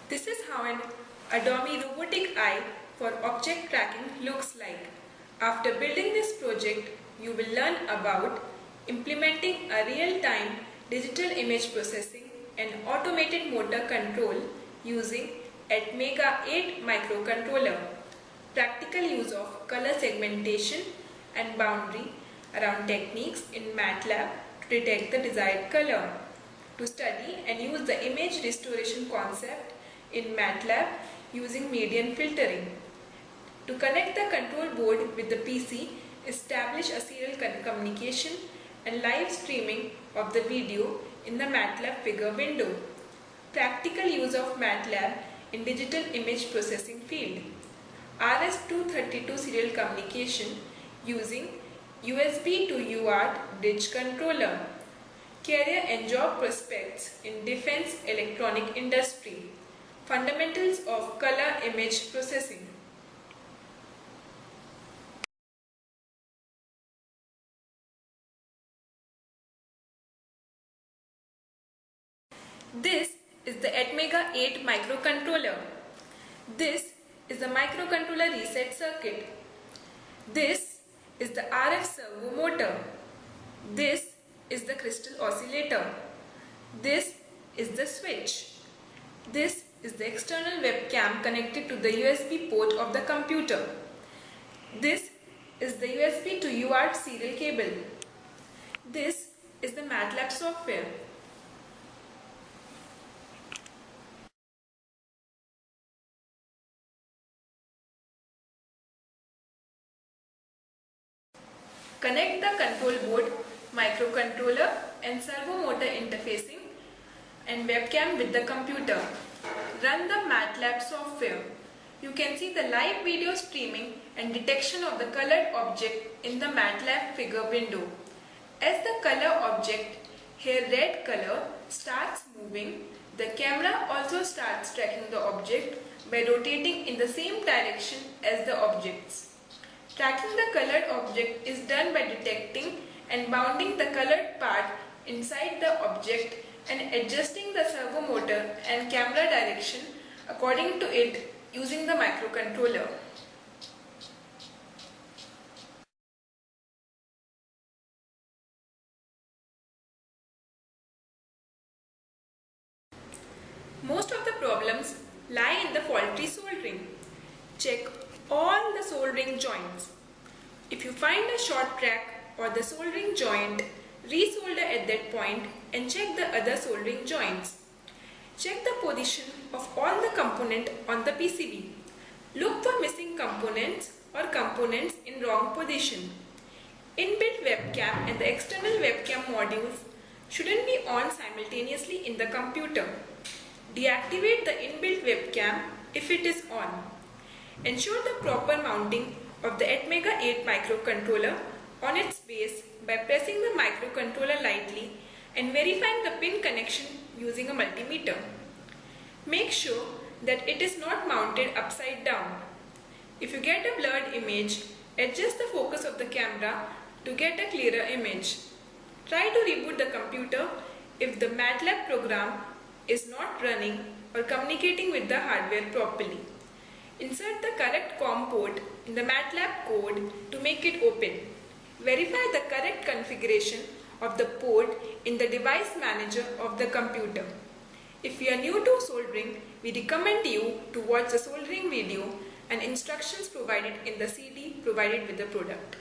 This is how an Adobe robotic eye for object tracking looks like. After building this project, you will learn about implementing a real-time digital image processing and automated motor control using Atmega 8 microcontroller, practical use of color segmentation and boundary around techniques in MATLAB to detect the desired color, to study and use the image restoration concept in MATLAB using median filtering, to connect the control board with the PC, establish a serial communication and live streaming of the video in the MATLAB figure window. Practical use of MATLAB in digital image processing field. RS-232 serial communication using USB to UART bridge controller. Career and job prospects in defense electronic industry. Fundamentals of color image processing. This is the Atmega 8 microcontroller. This is the microcontroller reset circuit. This is the RF servo motor. This is the crystal oscillator. This is the switch. This is the external webcam connected to the USB port of the computer. This is the USB to UART serial cable. This is the MATLAB software. Connect the control board, microcontroller and servo motor interfacing and webcam with the computer. Run the MATLAB software. You can see the live video streaming and detection of the colored object in the MATLAB figure window. As the color object, here red color, starts moving, the camera also starts tracking the object by rotating in the same direction as the objects. Tracking the colored object is done by detecting and bounding the colored part inside the object and adjusting the servo motor and camera direction according to it using the microcontroller. Most of the problems lie in the faulty soldering. Check all the soldering joints. If you find a short track or the soldering joint, resolder at that point and check the other soldering joints. Check the position of all the components on the PCB. Look for missing components or components in wrong position. Inbuilt webcam and the external webcam modules shouldn't be on simultaneously in the computer. Deactivate the inbuilt webcam if it is on. Ensure the proper mounting of the Atmega 8 microcontroller on its base by pressing the microcontroller lightly and verifying the pin connection using a multimeter. Make sure that it is not mounted upside down. If you get a blurred image, adjust the focus of the camera to get a clearer image. Try to reboot the computer if the MATLAB program is not running or communicating with the hardware properly. Insert the correct COM port in the MATLAB code to make it open. Verify the correct configuration of the port in the device manager of the computer. If you are new to soldering, we recommend you to watch the soldering video and instructions provided in the CD provided with the product.